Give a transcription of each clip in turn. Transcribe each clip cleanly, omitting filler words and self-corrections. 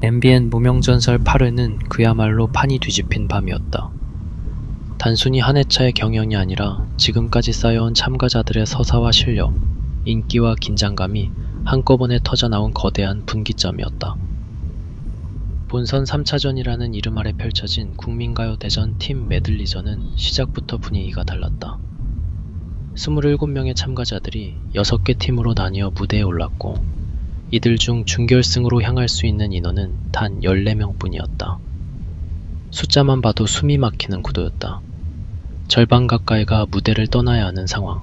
MBN 무명전설 8회는 그야말로 판이 뒤집힌 밤이었다. 단순히 한 회차의 경연이 아니라 지금까지 쌓여온 참가자들의 서사와 실력, 인기와 긴장감이 한꺼번에 터져나온 거대한 분기점이었다. 본선 3차전이라는 이름 아래 펼쳐진 국민가요 대전 팀 메들리전은 시작부터 분위기가 달랐다. 27명의 참가자들이 6개 팀으로 나뉘어 무대에 올랐고 이들 중 준결승으로 향할 수 있는 인원은 단 14명뿐이었다. 숫자만 봐도 숨이 막히는 구도였다. 절반 가까이가 무대를 떠나야 하는 상황.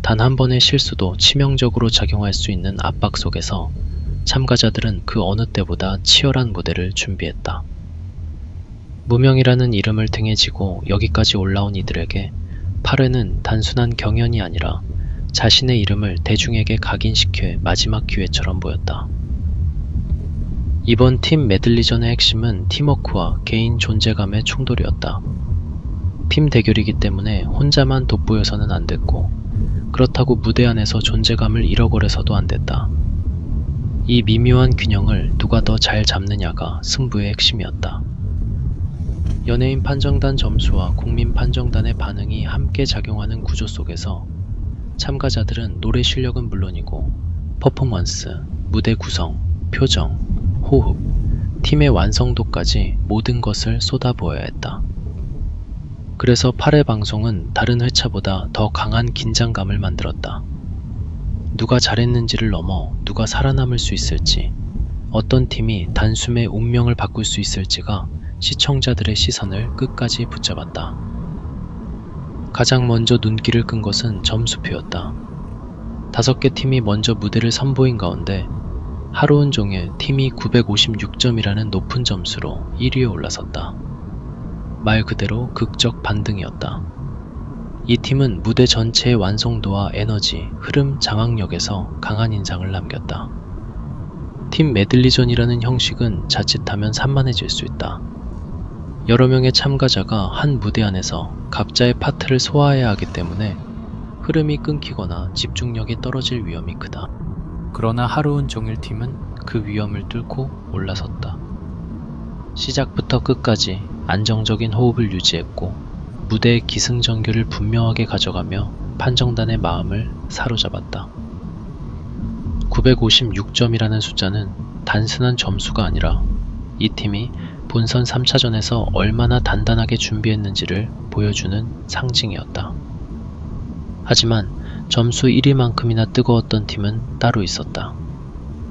단 한 번의 실수도 치명적으로 작용할 수 있는 압박 속에서 참가자들은 그 어느 때보다 치열한 무대를 준비했다. 무명이라는 이름을 등에 지고 여기까지 올라온 이들에게 8회는 단순한 경연이 아니라 자신의 이름을 대중에게 각인시킬 마지막 기회처럼 보였다. 이번 팀 메들리전의 핵심은 팀워크와 개인 존재감의 충돌이었다. 팀 대결이기 때문에 혼자만 돋보여서는 안 됐고, 그렇다고 무대 안에서 존재감을 잃어버려서도 안 됐다. 이 미묘한 균형을 누가 더 잘 잡느냐가 승부의 핵심이었다. 연예인 판정단 점수와 국민 판정단의 반응이 함께 작용하는 구조 속에서 참가자들은 노래 실력은 물론이고 퍼포먼스, 무대 구성, 표정, 호흡, 팀의 완성도까지 모든 것을 쏟아부어야 했다. 그래서 8회 방송은 다른 회차보다 더 강한 긴장감을 만들었다. 누가 잘했는지를 넘어 누가 살아남을 수 있을지, 어떤 팀이 단숨에 운명을 바꿀 수 있을지가 시청자들의 시선을 끝까지 붙잡았다. 가장 먼저 눈길을 끈 것은 점수표였다. 5개 팀이 먼저 무대를 선보인 가운데 하루 온종일 팀이 956점이라는 높은 점수로 1위에 올라섰다. 말 그대로 극적 반등이었다. 이 팀은 무대 전체의 완성도와 에너지, 흐름, 장악력에서 강한 인상을 남겼다. 팀 메들리전이라는 형식은 자칫하면 산만해질 수 있다. 여러 명의 참가자가 한 무대 안에서 각자의 파트를 소화해야 하기 때문에 흐름이 끊기거나 집중력이 떨어질 위험이 크다. 그러나 하루 온종일 팀은 그 위험을 뚫고 올라섰다. 시작부터 끝까지 안정적인 호흡을 유지했고 무대의 기승전결을 분명하게 가져가며 판정단의 마음을 사로잡았다. 956점이라는 숫자는 단순한 점수가 아니라 이 팀이 본선 3차전에서 얼마나 단단하게 준비했는지를 보여주는 상징이었다. 하지만 점수 1위만큼이나 뜨거웠던 팀은 따로 있었다.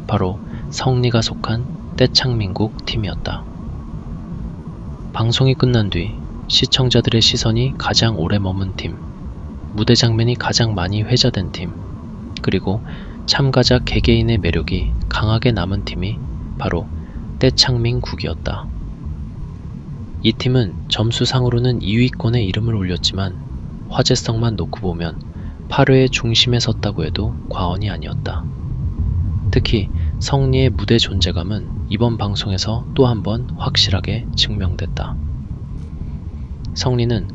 바로 성리가 속한 떼창민국 팀이었다. 방송이 끝난 뒤 시청자들의 시선이 가장 오래 머문 팀, 무대 장면이 가장 많이 회자된 팀, 그리고 참가자 개개인의 매력이 강하게 남은 팀이 바로 떼창민국이었다. 이 팀은 점수상으로는 2위권에 이름을 올렸지만 화제성만 놓고 보면 8회의 중심에 섰다고 해도 과언이 아니었다. 특히 성리의 무대 존재감은 이번 방송에서 또 한 번 확실하게 증명됐다. 성리는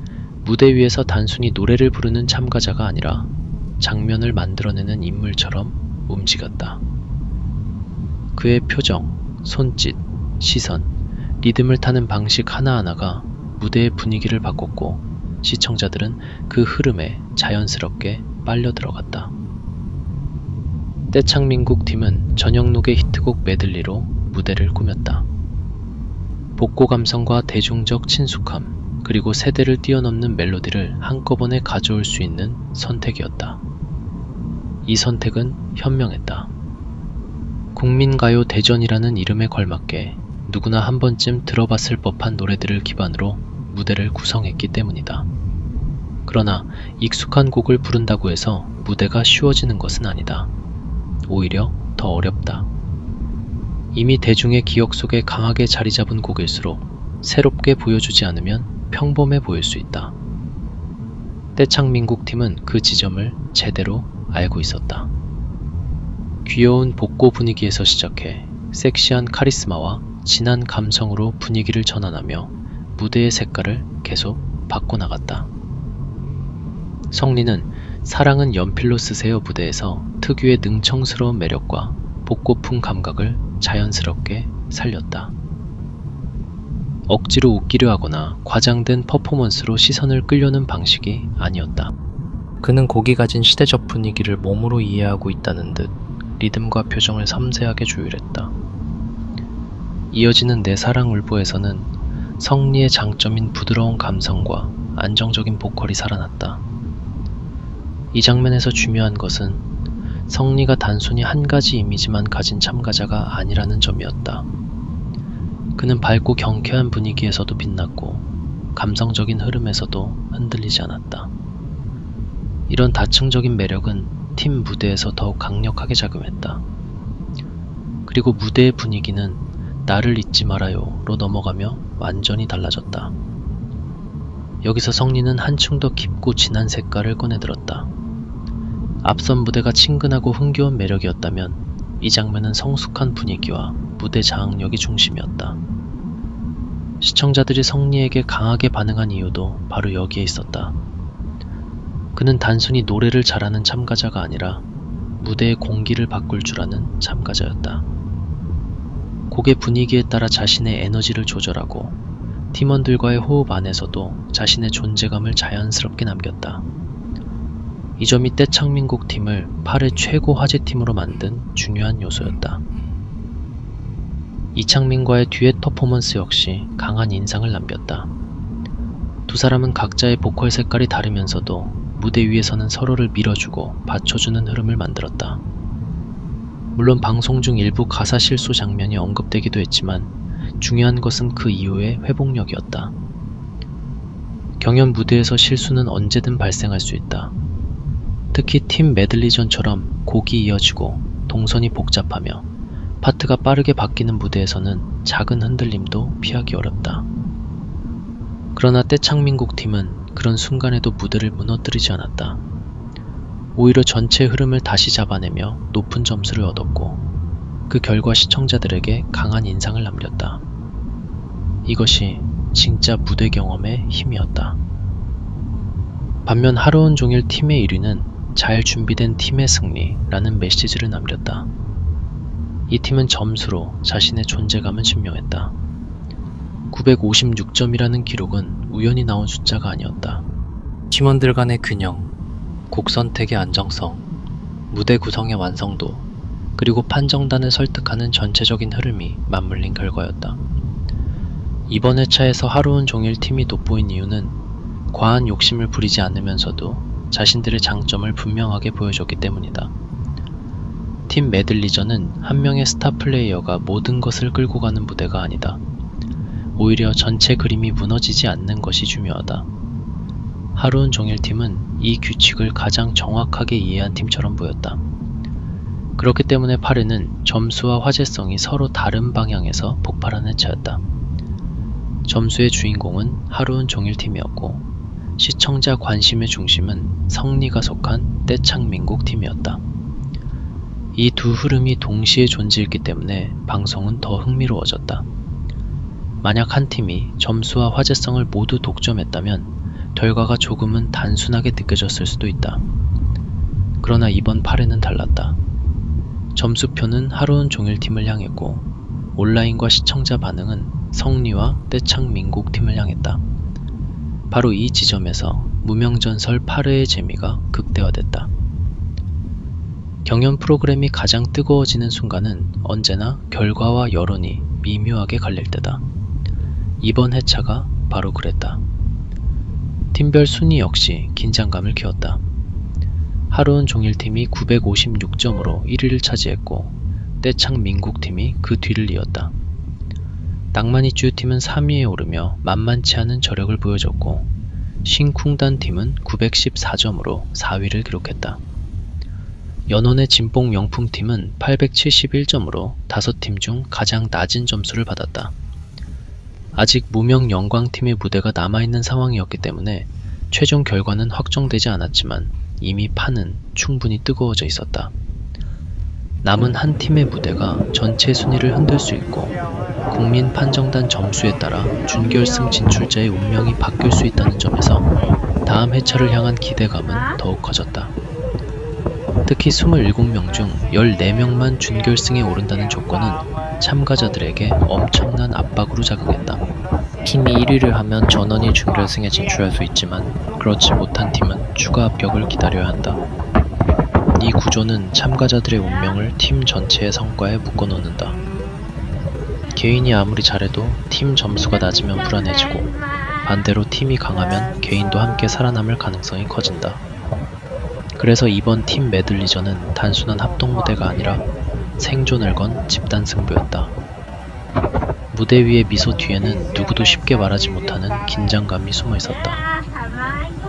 무대 위에서 단순히 노래를 부르는 참가자가 아니라 장면을 만들어내는 인물처럼 움직였다. 그의 표정, 손짓, 시선, 리듬을 타는 방식 하나하나가 무대의 분위기를 바꿨고 시청자들은 그 흐름에 자연스럽게 빨려 들어갔다. 떼창민국 팀은 전영록의 히트곡 메들리로 무대를 꾸몄다. 복고 감성과 대중적 친숙함, 그리고 세대를 뛰어넘는 멜로디를 한꺼번에 가져올 수 있는 선택이었다. 이 선택은 현명했다. 국민가요 대전이라는 이름에 걸맞게 누구나 한 번쯤 들어봤을 법한 노래들을 기반으로 무대를 구성했기 때문이다. 그러나 익숙한 곡을 부른다고 해서 무대가 쉬워지는 것은 아니다. 오히려 더 어렵다. 이미 대중의 기억 속에 강하게 자리 잡은 곡일수록 새롭게 보여주지 않으면 평범해 보일 수 있다. 떼창민국 팀은 그 지점을 제대로 알고 있었다. 귀여운 복고 분위기에서 시작해 섹시한 카리스마와 진한 감성으로 분위기를 전환하며 무대의 색깔을 계속 바꿔나갔다. 성리는 사랑은 연필로 쓰세요 무대에서 특유의 능청스러운 매력과 복고풍 감각을 자연스럽게 살렸다. 억지로 웃기려 하거나 과장된 퍼포먼스로 시선을 끌려는 방식이 아니었다. 그는 곡이 가진 시대적 분위기를 몸으로 이해하고 있다는 듯 리듬과 표정을 섬세하게 조율했다. 이어지는 내 사랑 울보에서는 성리의 장점인 부드러운 감성과 안정적인 보컬이 살아났다. 이 장면에서 중요한 것은 성리가 단순히 한 가지 이미지만 가진 참가자가 아니라는 점이었다. 그는 밝고 경쾌한 분위기에서도 빛났고 감성적인 흐름에서도 흔들리지 않았다. 이런 다층적인 매력은 팀 무대에서 더욱 강력하게 작용했다. 그리고 무대의 분위기는 나를 잊지 말아요로 넘어가며 완전히 달라졌다. 여기서 성리는 한층 더 깊고 진한 색깔을 꺼내들었다. 앞선 무대가 친근하고 흥겨운 매력이었다면 이 장면은 성숙한 분위기와 무대 장악력이 중심이었다. 시청자들이 성리에게 강하게 반응한 이유도 바로 여기에 있었다. 그는 단순히 노래를 잘하는 참가자가 아니라 무대의 공기를 바꿀 줄 아는 참가자였다. 곡의 분위기에 따라 자신의 에너지를 조절하고 팀원들과의 호흡 안에서도 자신의 존재감을 자연스럽게 남겼다. 이 점이 떼창민국 팀을 8회 최고 화제팀으로 만든 중요한 요소였다. 이창민과의 듀엣 퍼포먼스 역시 강한 인상을 남겼다. 두 사람은 각자의 보컬 색깔이 다르면서도 무대 위에서는 서로를 밀어주고 받쳐주는 흐름을 만들었다. 물론 방송 중 일부 가사 실수 장면이 언급되기도 했지만 중요한 것은 그 이후의 회복력이었다. 경연 무대에서 실수는 언제든 발생할 수 있다. 특히 팀 메들리전처럼 곡이 이어지고 동선이 복잡하며 파트가 빠르게 바뀌는 무대에서는 작은 흔들림도 피하기 어렵다. 그러나 떼창민국 팀은 그런 순간에도 무대를 무너뜨리지 않았다. 오히려 전체 흐름을 다시 잡아내며 높은 점수를 얻었고 그 결과 시청자들에게 강한 인상을 남겼다. 이것이 진짜 무대 경험의 힘이었다. 반면 하루 온종일 팀의 1위는 잘 준비된 팀의 승리라는 메시지를 남겼다. 이 팀은 점수로 자신의 존재감을 증명했다. 956점이라는 기록은 우연히 나온 숫자가 아니었다. 팀원들 간의 균형, 곡 선택의 안정성, 무대 구성의 완성도, 그리고 판정단을 설득하는 전체적인 흐름이 맞물린 결과였다. 이번 회차에서 하루 온종일 팀이 돋보인 이유는 과한 욕심을 부리지 않으면서도 자신들의 장점을 분명하게 보여줬기 때문이다. 팀 메들리전은 한 명의 스타 플레이어가 모든 것을 끌고 가는 무대가 아니다. 오히려 전체 그림이 무너지지 않는 것이 중요하다. 하루 온종일 팀은 이 규칙을 가장 정확하게 이해한 팀처럼 보였다. 그렇기 때문에 8회는 점수와 화제성이 서로 다른 방향에서 폭발한 회차였다. 점수의 주인공은 하루 온종일 팀이었고 시청자 관심의 중심은 성리가 속한 떼창민국 팀이었다. 이 두 흐름이 동시에 존재했기 때문에 방송은 더 흥미로워졌다. 만약 한 팀이 점수와 화제성을 모두 독점했다면 결과가 조금은 단순하게 느껴졌을 수도 있다. 그러나 이번 8회는 달랐다. 점수표는 하루 온종일 팀을 향했고 온라인과 시청자 반응은 성리와 떼창민국 팀을 향했다. 바로 이 지점에서 무명전설 8회의 재미가 극대화됐다. 경연 프로그램이 가장 뜨거워지는 순간은 언제나 결과와 여론이 미묘하게 갈릴 때다. 이번 회차가 바로 그랬다. 팀별 순위 역시 긴장감을 키웠다. 하루 온종일 팀이 956점으로 1위를 차지했고 떼창민국 팀이 그 뒤를 이었다. 낭만이쭈 팀은 3위에 오르며 만만치 않은 저력을 보여줬고 싱쿵단 팀은 914점으로 4위를 기록했다. 연원의 진뽕 명품팀은 871점으로 5팀 중 가장 낮은 점수를 받았다. 아직 무명 영광팀의 무대가 남아있는 상황이었기 때문에 최종 결과는 확정되지 않았지만 이미 판은 충분히 뜨거워져 있었다. 남은 한 팀의 무대가 전체 순위를 흔들 수 있고 국민 판정단 점수에 따라 준결승 진출자의 운명이 바뀔 수 있다는 점에서 다음 회차를 향한 기대감은 더욱 커졌다. 특히 27명 중 14명만 준결승에 오른다는 조건은 참가자들에게 엄청난 압박으로 작용했다. 팀이 1위를 하면 전원이 준결승에 진출할 수 있지만 그렇지 못한 팀은 추가 합격을 기다려야 한다. 이 구조는 참가자들의 운명을 팀 전체의 성과에 묶어놓는다. 개인이 아무리 잘해도 팀 점수가 낮으면 불안해지고 반대로 팀이 강하면 개인도 함께 살아남을 가능성이 커진다. 그래서 이번 팀 메들리전은 단순한 합동 무대가 아니라 생존을 건 집단 승부였다. 무대 위의 미소 뒤에는 누구도 쉽게 말하지 못하는 긴장감이 숨어 있었다.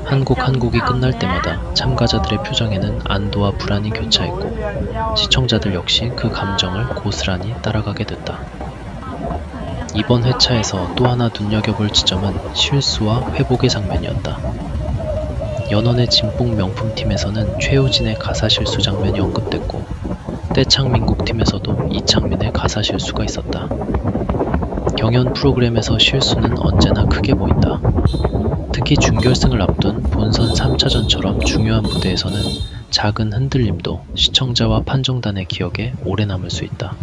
한 곡 한 곡이 끝날 때마다 참가자들의 표정에는 안도와 불안이 교차했고 시청자들 역시 그 감정을 고스란히 따라가게 됐다. 이번 회차에서 또 하나 눈여겨볼 지점은 실수와 회복의 장면이었다. 연원의 진뽕 명품팀에서는 최우진의 가사 실수 장면이 언급됐고 떼창민국팀에서도 이 장면에 가사 실수가 있었다. 경연 프로그램에서 실수는 언제나 크게 보인다. 특히 준결승을 앞둔 본선 3차전처럼 중요한 무대에서는 작은 흔들림도 시청자와 판정단의 기억에 오래 남을 수 있다.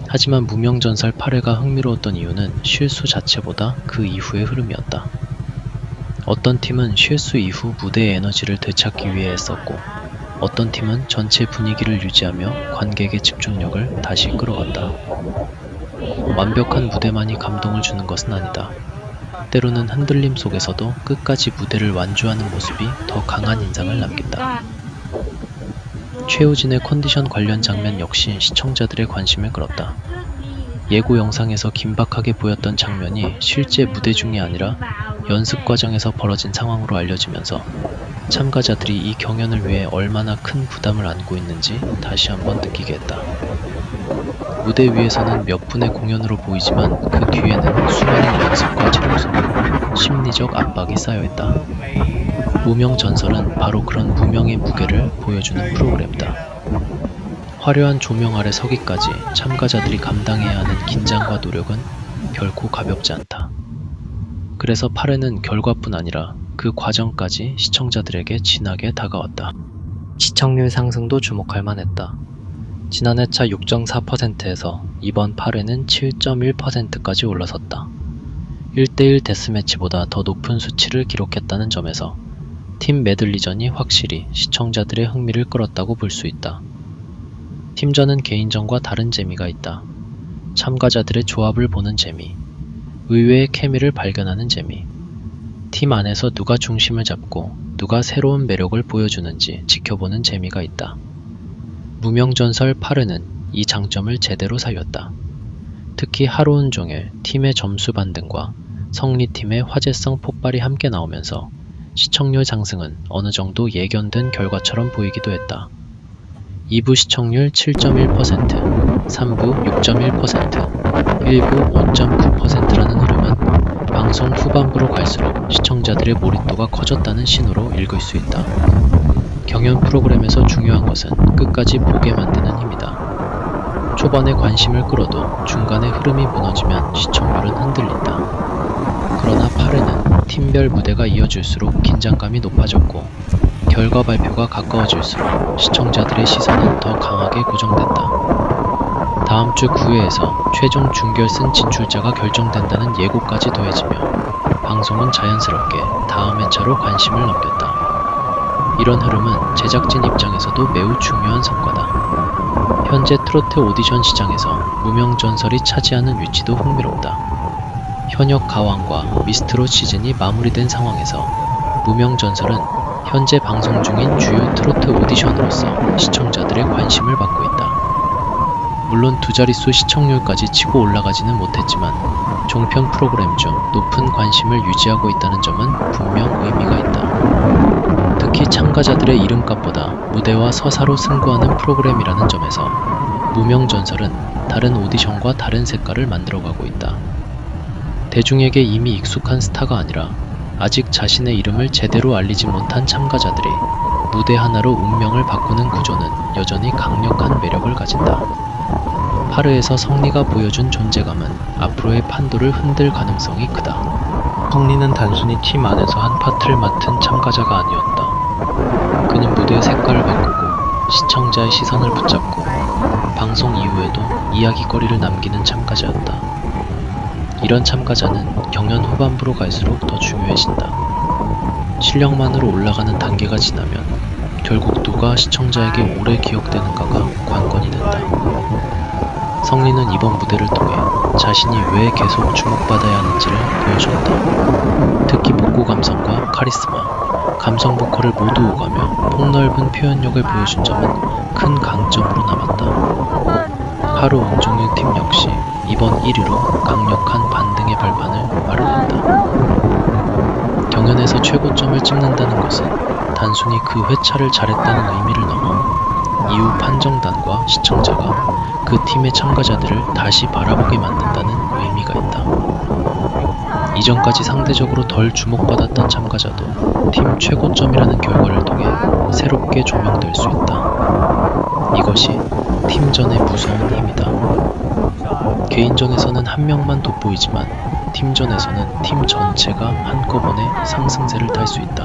하지만 무명전설 8회가 흥미로웠던 이유는 실수 자체보다 그 이후의 흐름이었다. 어떤 팀은 실수 이후 무대의 에너지를 되찾기 위해 애썼고 어떤 팀은 전체 분위기를 유지하며 관객의 집중력을 다시 끌어갔다. 완벽한 무대만이 감동을 주는 것은 아니다. 때로는 흔들림 속에서도 끝까지 무대를 완주하는 모습이 더 강한 인상을 남긴다. 최우진의 컨디션 관련 장면 역시 시청자들의 관심을 끌었다. 예고 영상에서 긴박하게 보였던 장면이 실제 무대 중이 아니라 연습 과정에서 벌어진 상황으로 알려지면서 참가자들이 이 경연을 위해 얼마나 큰 부담을 안고 있는지 다시 한번 느끼게 했다. 무대 위에서는 몇 분의 공연으로 보이지만 그 뒤에는 수많은 연습과 체력 소모, 심리적 압박이 쌓여있다. 무명전설은 바로 그런 무명의 무게를 보여주는 프로그램이다. 화려한 조명 아래 서기까지 참가자들이 감당해야 하는 긴장과 노력은 결코 가볍지 않다. 그래서 8회는 결과뿐 아니라 그 과정까지 시청자들에게 진하게 다가왔다. 시청률 상승도 주목할 만했다. 지난 회차 6.4%에서 이번 8회는 7.1%까지 올라섰다. 1대1 데스매치보다 더 높은 수치를 기록했다는 점에서 팀 메들리전이 확실히 시청자들의 흥미를 끌었다고 볼 수 있다. 팀전은 개인전과 다른 재미가 있다. 참가자들의 조합을 보는 재미, 의외의 케미를 발견하는 재미, 팀 안에서 누가 중심을 잡고 누가 새로운 매력을 보여주는지 지켜보는 재미가 있다. 무명전설 8회는 이 장점을 제대로 살렸다. 특히 하루 온종일 팀의 점수 반등과 성리팀의 화제성 폭발이 함께 나오면서 시청률 상승은 어느 정도 예견된 결과처럼 보이기도 했다. 2부 시청률 7.1%, 3부 6.1%, 1부 5.9%라는 흐름은 방송 후반부로 갈수록 시청자들의 몰입도가 커졌다는 신호로 읽을 수 있다. 경연 프로그램에서 중요한 것은 끝까지 보게 만드는 힘이다. 초반에 관심을 끌어도 중간에 흐름이 무너지면 시청률은 흔들린다. 그러나 8회는 팀별 무대가 이어질수록 긴장감이 높아졌고 결과 발표가 가까워질수록 시청자들의 시선은 더 강하게 고정된다. 다음 주 9회에서 최종 준결승 진출자가 결정된다는 예고까지 더해지며 방송은 자연스럽게 다음 회차로 관심을 넘겼다. 이런 흐름은 제작진 입장에서도 매우 중요한 성과다. 현재 트로트 오디션 시장에서 무명전설이 차지하는 위치도 흥미롭다. 현역 가왕과 미스트롯 시즌이 마무리된 상황에서 무명전설은 현재 방송 중인 주요 트로트 오디션으로서 시청자들의 관심을 받고 있다. 물론 두 자릿수 시청률까지 치고 올라가지는 못했지만 종편 프로그램 중 높은 관심을 유지하고 있다는 점은 분명 의미가 있다. 특히 참가자들의 이름값보다 무대와 서사로 승부하는 프로그램이라는 점에서 무명전설은 다른 오디션과 다른 색깔을 만들어가고 있다. 대중에게 이미 익숙한 스타가 아니라 아직 자신의 이름을 제대로 알리지 못한 참가자들이 무대 하나로 운명을 바꾸는 구조는 여전히 강력한 매력을 가진다. 8회에서 성리가 보여준 존재감은 앞으로의 판도를 흔들 가능성이 크다. 성리는 단순히 팀 안에서 한 파트를 맡은 참가자가 아니었다. 그는 무대의 색깔을 바꾸고 시청자의 시선을 붙잡고 방송 이후에도 이야기거리를 남기는 참가자였다. 이런 참가자는 경연 후반부로 갈수록 더 중요해진다. 실력만으로 올라가는 단계가 지나면 결국 누가 시청자에게 오래 기억되는가가 관건이 된다. 성리는 이번 무대를 통해 자신이 왜 계속 주목받아야 하는지를 보여주었다. 특히 복고 감성과 카리스마, 감성 보컬을 모두 오가며 폭넓은 표현력을 보여준 점은 큰 강점으로 남았다. 하루 온종일 팀 역시 이번 1위로 강력한 반등의 발판을 마련했다. 경연에서 최고점을 찍는다는 것은 단순히 그 회차를 잘했다는 의미를 넘어 이후 판정단과 시청자가 그 팀의 참가자들을 다시 바라보게 만든다는 의미가 있다. 이전까지 상대적으로 덜 주목받았던 참가자도 팀 최고점이라는 결과를 통해 새롭게 조명될 수 있다. 이것이 팀전의 무서운 힘이다. 개인전에서는 한 명만 돋보이지만 팀전에서는 팀 전체가 한꺼번에 상승세를 탈 수 있다.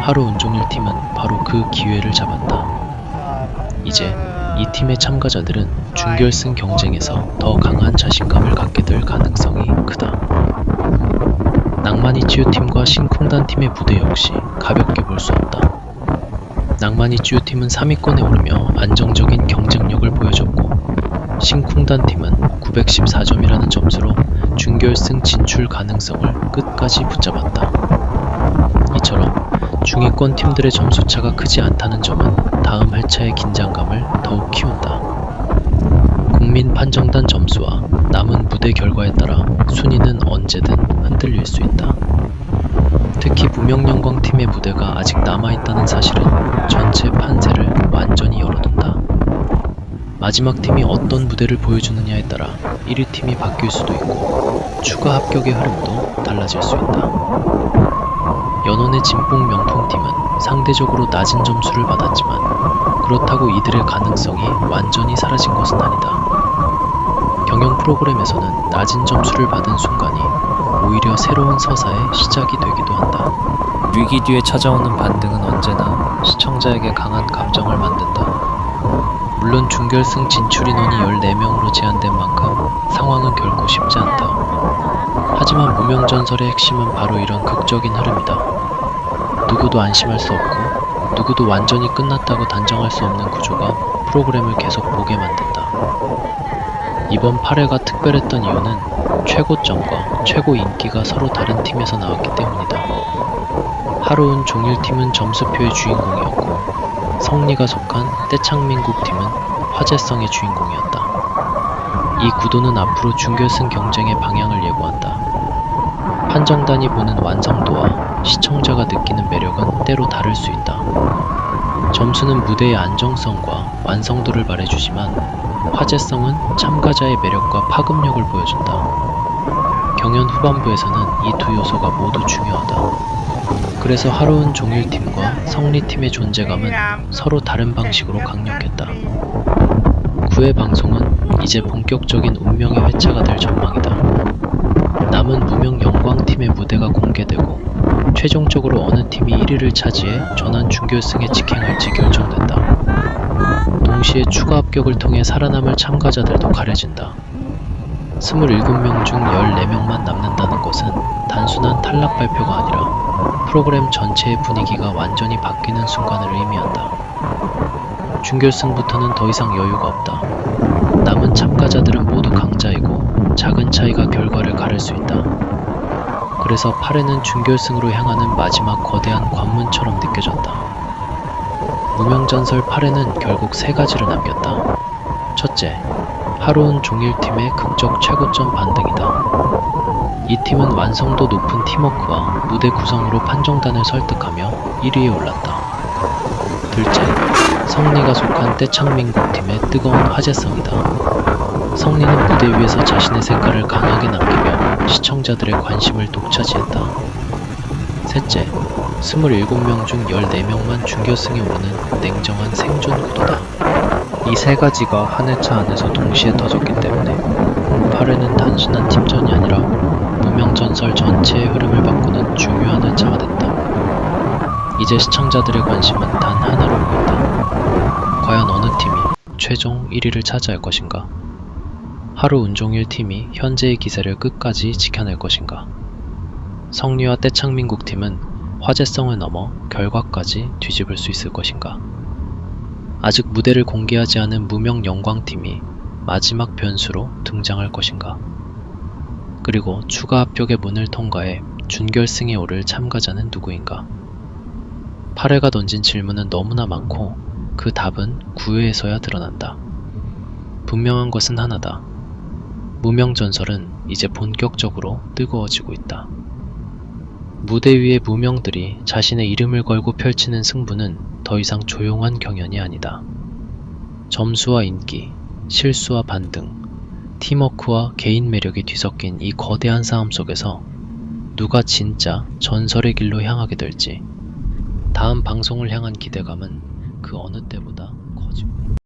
하루 온종일 팀은 바로 그 기회를 잡았다. 이제 이 팀의 참가자들은 준결승 경쟁에서 더 강한 자신감을 갖게 될 가능성이 크다. 낭만이 찌우 팀과 신쿵단 팀의 무대 역시 가볍게 볼 수 없다. 낭만이 찌우 팀은 3위권에 오르며 안정적인 경쟁력을 보여줬고, 신쿵단 팀은 914점이라는 점수로 준결승 진출 가능성을 끝까지 붙잡았다. 이처럼 중위권 팀들의 점수차가 크지 않다는 점은 다음 회차의 긴장감을 더욱 키운다. 국민 판정단 점수와 남은 무대 결과에 따라 순위는 언제든 흔들릴 수 있다. 특히 무명영광 팀의 무대가 아직 남아있다는 사실은 전체 판세를 완전히 열어둔다. 마지막 팀이 어떤 무대를 보여주느냐에 따라 1위 팀이 바뀔 수도 있고 추가 합격의 흐름도 달라질 수 있다. 연원의 진뽕 명품팀은 상대적으로 낮은 점수를 받았지만 그렇다고 이들의 가능성이 완전히 사라진 것은 아니다. 경영 프로그램에서는 낮은 점수를 받은 순간이 오히려 새로운 서사의 시작이 되기도 한다. 위기 뒤에 찾아오는 반등은 언제나 시청자에게 강한 감정을 만든다. 물론 준결승 진출 인원이 14명으로 제한된 만큼 상황은 결코 쉽지 않다. 하지만 무명전설의 핵심은 바로 이런 극적인 흐름이다. 누구도 안심할 수 없고 누구도 완전히 끝났다고 단정할 수 없는 구조가 프로그램을 계속 보게 만든다. 이번 8회가 특별했던 이유는 최고점과 최고 인기가 서로 다른 팀에서 나왔기 때문이다. 하루 온종일 팀은 점수표의 주인공이었고 성리가 속한 떼창민국 팀은 화제성의 주인공이었다. 이 구도는 앞으로 준결승 경쟁의 방향을 예고한다. 판정단이 보는 완성도와 시청자가 느끼는 매력은 때로 다를 수 있다. 점수는 무대의 안정성과 완성도를 말해주지만 화제성은 참가자의 매력과 파급력을 보여준다. 경연 후반부에서는 이 두 요소가 모두 중요하다. 그래서 하루 온종일 팀과 성리팀의 존재감은 서로 다른 방식으로 강력했다. 9회 방송은 이제 본격적인 운명의 회차가 될 전망이다. 남은 무명 영광팀의 무대가 공개되고 최종적으로 어느 팀이 1위를 차지해 전원 준결승에 직행할지 결정된다. 동시에 추가 합격을 통해 살아남을 참가자들도 가려진다. 27명 중 14명만 남는다는 것은 단순한 탈락 발표가 아니라 프로그램 전체의 분위기가 완전히 바뀌는 순간을 의미한다. 준결승부터는 더 이상 여유가 없다. 남은 참가자들은 모두 강자이고 작은 차이가 결과를 가를 수 있다. 그래서 8회는 준결승으로 향하는 마지막 거대한 관문처럼 느껴졌다. 무명전설 8회는 결국 세 가지를 남겼다. 첫째, 하루 온종일 팀의 극적 최고점 반등이다. 이 팀은 완성도 높은 팀워크와 무대 구성으로 판정단을 설득하며 1위에 올랐다. 둘째, 성리가 속한 떼창민국 팀의 뜨거운 화제성이다. 성리는 무대 위에서 자신의 색깔을 강하게 남기며 시청자들의 관심을 독차지했다. 셋째, 27명 중 14명만 준결승에 오르는 냉정한 생존 구도다. 이 세 가지가 한 회차 안에서 동시에 터졌기 때문에 8회는 단순한 팀전이 아니라 무명전설 전체의 흐름을 바꾸는 중요한 회차가 됐다. 이제 시청자들의 관심은 단 하나로 모인다. 과연 어느 팀이 최종 1위를 차지할 것인가? 하루 온종일 팀이 현재의 기세를 끝까지 지켜낼 것인가? 성리와 떼창민국 팀은 화제성을 넘어 결과까지 뒤집을 수 있을 것인가? 아직 무대를 공개하지 않은 무명 영광팀이 마지막 변수로 등장할 것인가? 그리고 추가 합격의 문을 통과해 준결승에 오를 참가자는 누구인가? 8회가 던진 질문은 너무나 많고 그 답은 9회에서야 드러난다. 분명한 것은 하나다. 무명 전설은 이제 본격적으로 뜨거워지고 있다. 무대 위의 무명들이 자신의 이름을 걸고 펼치는 승부는 더 이상 조용한 경연이 아니다. 점수와 인기, 실수와 반등, 팀워크와 개인 매력이 뒤섞인 이 거대한 싸움 속에서 누가 진짜 전설의 길로 향하게 될지 다음 방송을 향한 기대감은 그 어느 때보다